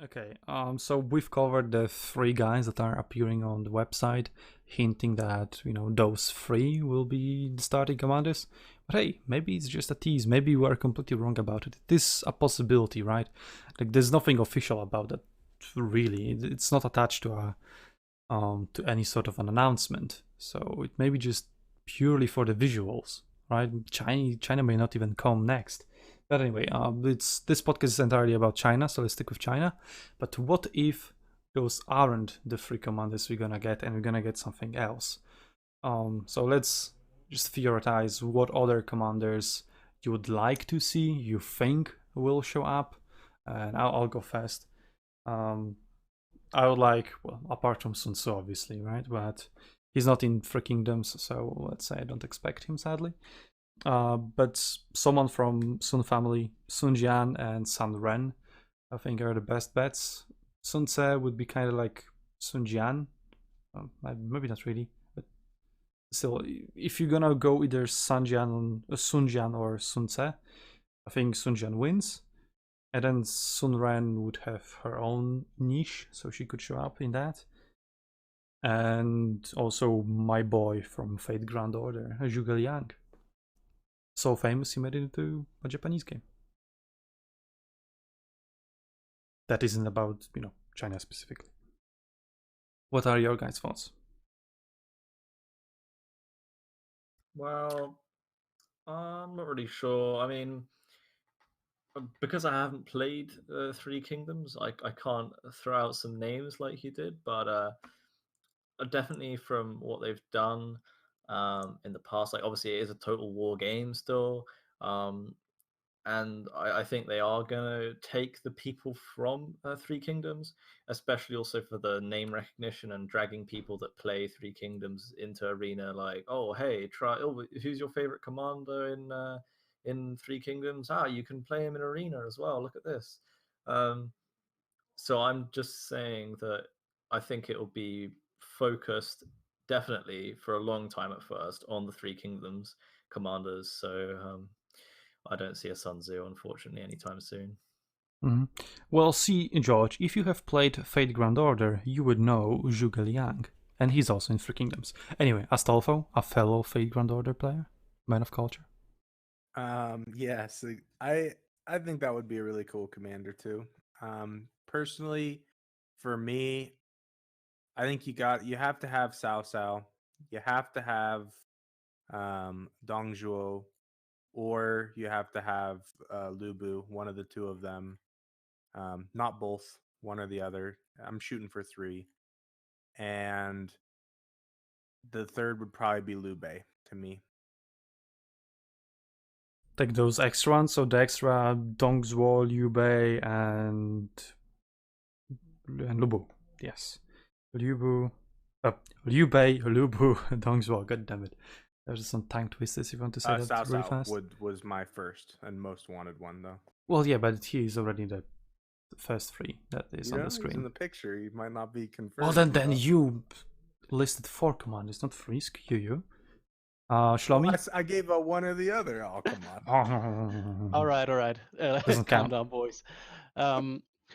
Okay, so we've covered the three guys that are appearing on the website, hinting that, those three will be the starting commanders. But hey, maybe it's just a tease. Maybe we are completely wrong about it. It is a possibility, right? Like, there's nothing official about that, really. It's not attached to any sort of an announcement. So it may be just purely for the visuals, right? China may not even come next. But anyway, this podcast is entirely about China, so let's stick with China. But what if those aren't the three commanders we're gonna get, and we're gonna get something else? So let's just theorize what other commanders you would like to see, you think will show up, and I'll go first. I would like, well, apart from SUNTZU, obviously, right? But he's not in Three Kingdoms, so let's say I don't expect him, sadly. But someone from Sun family, Sun Jian and Sun Ren, I think are the best bets. Sun Tse would be kind of like Sun Jian. Maybe not really, but still, if you're gonna go either Sun Jian or Sun Tse, I think Sun Jian wins. And then Sun Ren would have her own niche, so she could show up in that. And also my boy from Fate Grand Order, Zhuge Liang. So famous he made it into a Japanese game. That isn't about, China specifically. What are your guys' thoughts? Well, I'm not really sure. I mean, because I haven't played Three Kingdoms, I can't throw out some names like you did, but definitely from what they've done in the past, like obviously it is a total war game still, um, and I think they are gonna take the people from Three Kingdoms, especially also for the name recognition and dragging people that play Three Kingdoms into arena. Like, oh hey, try. Oh, who's your favorite commander in Three Kingdoms? Ah, you can play him in arena as well. Look at this. Um, so I'm just saying that I think it will be focused definitely for a long time at first on the Three Kingdoms commanders. So I don't see a Sun Tzu, unfortunately, anytime soon. Mm-hmm. Well, see, George, if you have played Fate Grand Order, you would know Zhuge Liang. And he's also in Three Kingdoms. Anyway, Astolfo, a fellow Fate Grand Order player, man of culture. Yes, I think that would be a really cool commander too. Personally, for me, I think you have to have Cao Cao, you have to have Dong Zhuo, or you have to have Lu Bu, one of the two of them. Not both, one or the other. I'm shooting for three, and the third would probably be Liu Bei to me. Take those extra ones, so the extra Dongzhuo, Liu Bei, and Lu Bu. Yes. Liu Bu. Liu Bei, Lu Bu, Dongzhuo. God damn it. There's some tongue twisters if you want to say Cao that really Cao fast. was my first and most wanted one though. Well, yeah, but he is already the first three that is on the He's screen. in the picture. He might not be confirmed. Well, then you listed 4 commanders, not 3. Screw you. Shlomi? Well, I gave a one or the other. Oh, come on. All right. Doesn't Calm count. down, boys.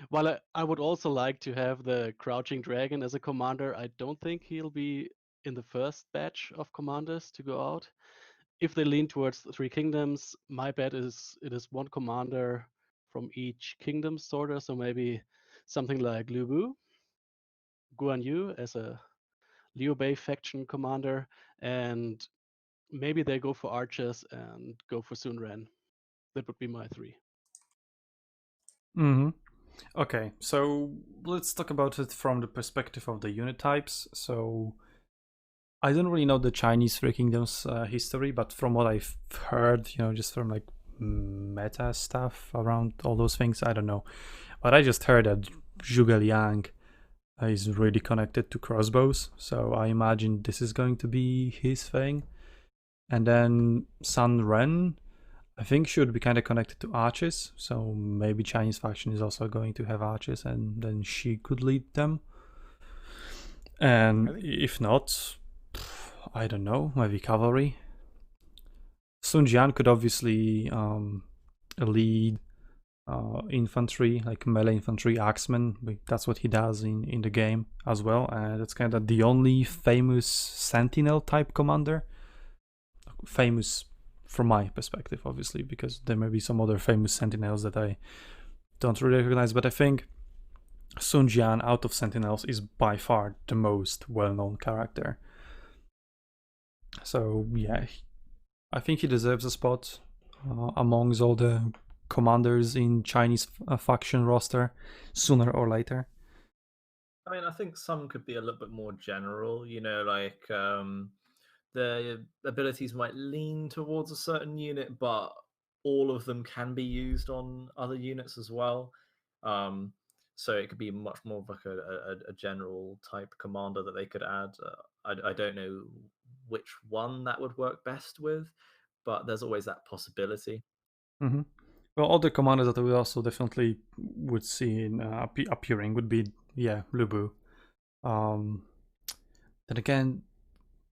While I would also like to have the Crouching Dragon as a commander, I don't think he'll be in the first batch of commanders to go out. If they lean towards the Three Kingdoms, my bet is it is one commander from each kingdom sorter, so maybe something like Lu Bu, Guan Yu as a Liu Bei faction commander, and maybe they go for archers and go for Sun Ren. That would be my 3. Mm-hmm. Okay, so let's talk about it from the perspective of the unit types. So I don't really know the Chinese Three Kingdoms history, but from what I've heard, just from like meta stuff around all those things, I don't know. But I just heard that Zhuge Liang is really connected to crossbows, so I imagine this is going to be his thing. And then Sun Ren, I think, should be kind of connected to archers, so maybe Chinese faction is also going to have archers, and then she could lead them. And if not, I don't know, maybe cavalry. Sun Jian could obviously lead infantry, like melee infantry axeman. That's what he does in the game as well, and that's kind of the only famous sentinel type commander. Famous from my perspective, obviously, because there may be some other famous sentinels that I don't really recognize, but I think Sun Jian out of sentinels is by far the most well-known character. So yeah, I think he deserves a spot amongst all the commanders in Chinese faction roster sooner or later. I mean, I think some could be a little bit more general, like their abilities might lean towards a certain unit, but all of them can be used on other units as well. So it could be much more of like a general type commander that they could add. I don't know which one that would work best with, but there's always that possibility. Mm-hmm. Well, other commanders that we also definitely would see in appearing would be, Lu Bu. Then again,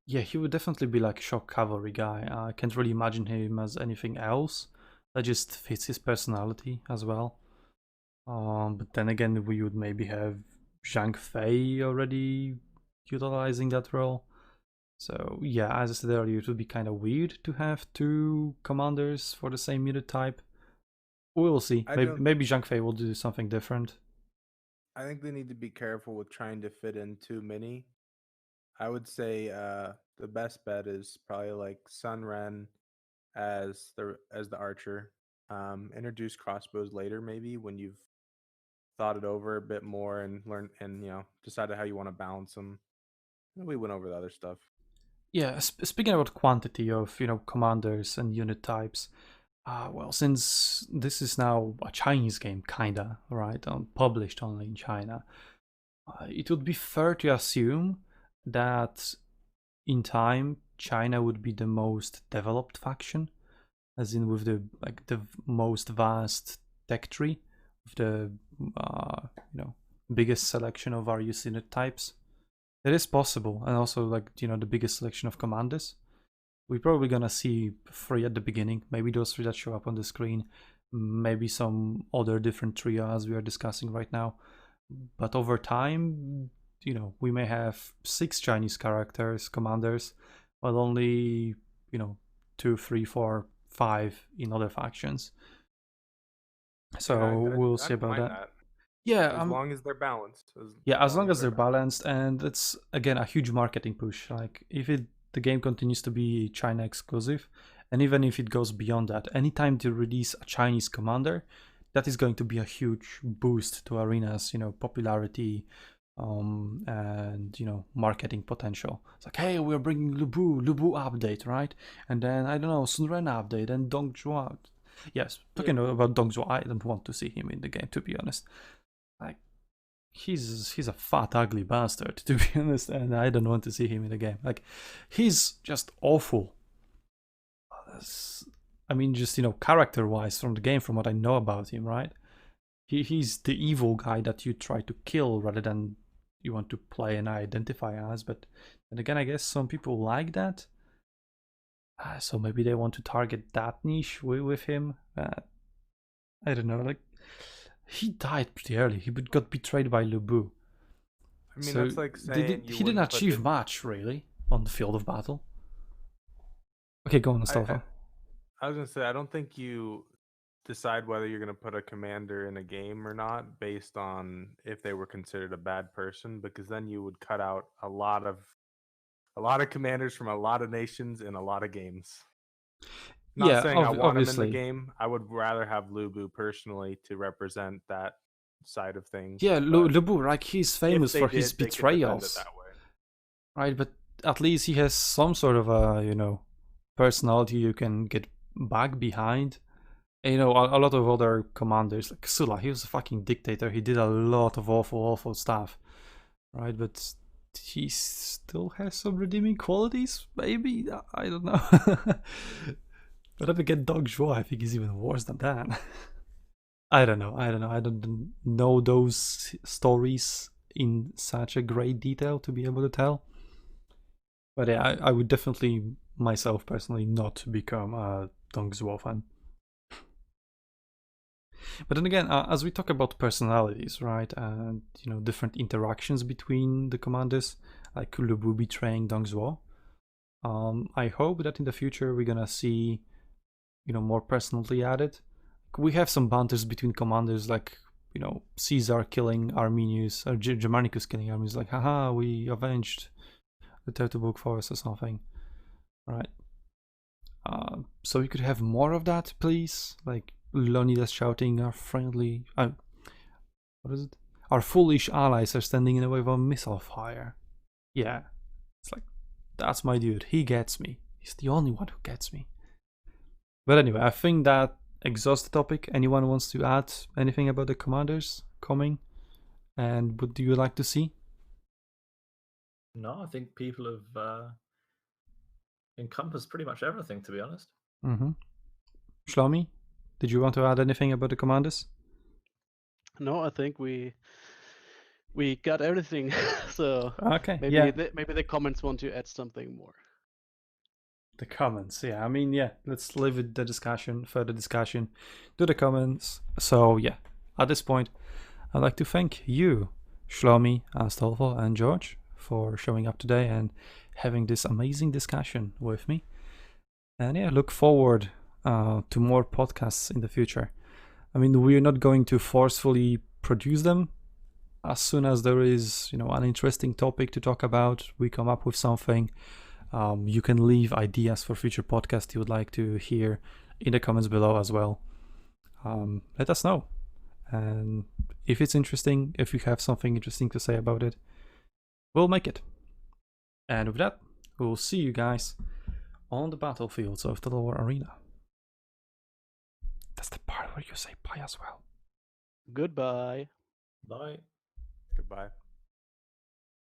yeah, he would definitely be like a shock cavalry guy. I can't really imagine him as anything else. That just fits his personality as well. But then again, we would maybe have Zhang Fei already utilizing that role. So yeah, as I said earlier, it would be kind of weird to have two commanders for the same unit type. We'll see. Maybe Zhang Fei will do something different. I think they need to be careful with trying to fit in too many. I would say the best bet is probably like Sun Ren as the archer. Introduce crossbows later, maybe when you've thought it over a bit more and learned and decided how you want to balance them. We went over the other stuff. Yeah, speaking about quantity of commanders and unit types, well, since this is now a Chinese game, kinda, right, published only in China, it would be fair to assume that in time China would be the most developed faction, as in with the most vast tech tree, with the biggest selection of various unit types. It is possible, and also the biggest selection of commanders. We're probably gonna see 3 at the beginning, maybe those 3 that show up on the screen, maybe some other different trio as we are discussing right now. But over time, we may have 6 Chinese commanders, while only 2, 3, 4, 5 in other factions. So we'll see about that. Yeah, as long as they're balanced. As long as they're balanced, and it's again a huge marketing push. Like if the game continues to be China exclusive, and even if it goes beyond that, anytime they release a Chinese commander, that is going to be a huge boost to Arena's popularity, and marketing potential. It's like, hey, we're bringing Lu Bu update, right? And then I don't know, Sun Ren update and Dong Zhuo. Yes, talking about Dong Zhuo, I don't want to see him in the game, to be honest. Like, he's a fat, ugly bastard, to be honest, and I don't want to see him in the game. Like, he's just awful. I mean, just character-wise from the game, from what I know about him, right? He's the evil guy that you try to kill rather than you want to play and identify as. But then again, I guess some people like that, so maybe they want to target that niche with him. I don't know, like. He died pretty early. He got betrayed by Lu Bu. I mean, that's like saying he didn't achieve much, really, on the field of battle. Okay, go on, Mustafa. I was going to say, I don't think you decide whether you're going to put a commander in a game or not based on if they were considered a bad person, because then you would cut out a lot of commanders from a lot of nations in a lot of games. Not saying I want him in the game. I would rather have Lu Bu personally to represent that side of things. Yeah, Lu Bu, like, he's famous for his betrayals, right? But at least he has some sort of a personality you can get back behind. And, a lot of other commanders, like Sula, he was a fucking dictator. He did a lot of awful stuff, right? But he still has some redeeming qualities, maybe. I don't know. But then again, Dong Zhuo, I think, is even worse than that. I don't know. I don't know those stories in such a great detail to be able to tell. But yeah, I would definitely, myself personally, not become a Dong Zhuo fan. But then again, as we talk about personalities, right, and different interactions between the commanders, like Lu Bu betraying Dong Zhuo, I hope that in the future we're gonna see, more personality added. We have some banters between commanders, like Caesar killing Arminius or Germanicus killing Arminius, like haha, we avenged the Teutoburg force or something, right? So we could have more of that, please. Like Leonidas shouting, "Our friendly, what is it? Our foolish allies are standing in the way of a missile fire." Yeah, it's like that's my dude. He gets me. He's the only one who gets me. But anyway, I think that exhausts the topic. Anyone wants to add anything about the commanders coming? And what do you like to see? No, I think people have encompassed pretty much everything, to be honest. Mm-hmm. Shlomi, did you want to add anything about the commanders? No, I think we got everything. So Okay, maybe yeah. maybe the comments want to add something more. The comments, yeah. I mean, yeah. Let's leave it the discussion, further discussion, to the comments. So yeah, at this point, I'd like to thank you, Shlomi, Astolfo, and George, for showing up today and having this amazing discussion with me. And yeah, look forward to more podcasts in the future. I mean, we're not going to forcefully produce them. As soon as there is, an interesting topic to talk about, we come up with something. You can leave ideas for future podcasts you would like to hear in the comments below as well. Let us know. And if it's interesting, if you have something interesting to say about it, we'll make it. And with that, we'll see you guys on the battlefields of the lower arena. That's the part where you say bye as well. Goodbye. Bye. Goodbye.